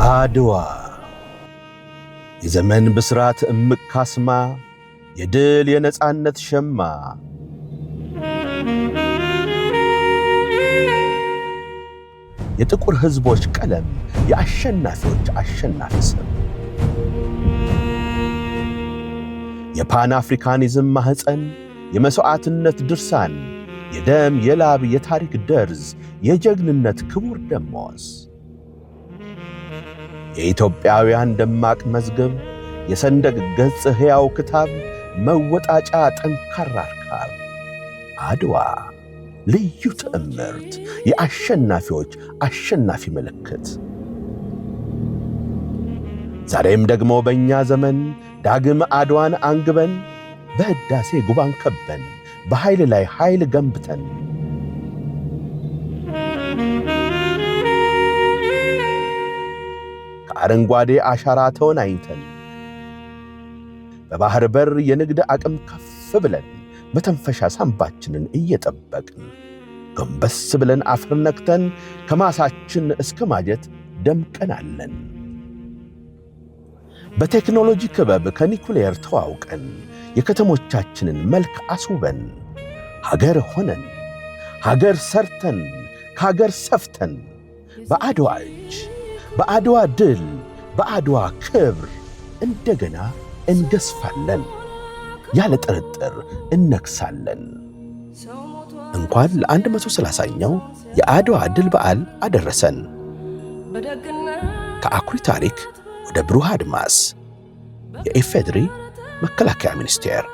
አድዋ የዘመን ብስራት እምቅ ካስማ የድል የነጻነት ሸማ የጥቁር ሕዝቦች ቀለም የአሸናፊዎች አሸናፊ ስም የፓን አፍሪካኒዝም ማህፀን የመስዋዕትነት ድርሳን የደም የላብ የታሪክ ደርዝ የጀግንነት ክቡር ደሞዝ የኢትዮጵያውያን ደማቅ መዝገብ የሰንደቅ ገጽ ሕያው ክታብ መወጣጫ ጠንካራ ርካብ አድዋ ልዩ ትዕምርት የአሸናፊዎች አሸናፊ ምልክት ዛሬም ደግሞ በእኛ ዘመን ዳግም አድዋን አንግበን በሕዳሴ ጉባን ከበን በኃይል ላይ ኃይል ገንብተን ከአረንጓዴ አሻራ ተወናኝተን በባህር በር የንግድ አቅም ከፍ ብለን በተንፈሻ ሳንባችንን እየጠበቅን ጎንበስ ብለን አፈር ነክተን ከማሳችን እስከ ማጀት ደምቀናለን። በቴክኖሎጂ ክበብ ከኒኩሌር ተዋውቀን የከተሞቻችንን መልክ አስውበን ሀገር ሆነን ሀገር ሰርተን ከሀገር ሰፍተን በአድዋ እጅ በአድዋ ድል በአድዋ ክብር እንደገና እንገስፋለን፣ ያለ ጥርጥር እነግሳለን። እንኳን ለ130ኛው የአድዋ ድል በዓል አደረሰን። ከአኩሪ ታሪክ ወደ ብሩህ አድማስ የኢፌዴሪ መከላከያ ሚኒስቴር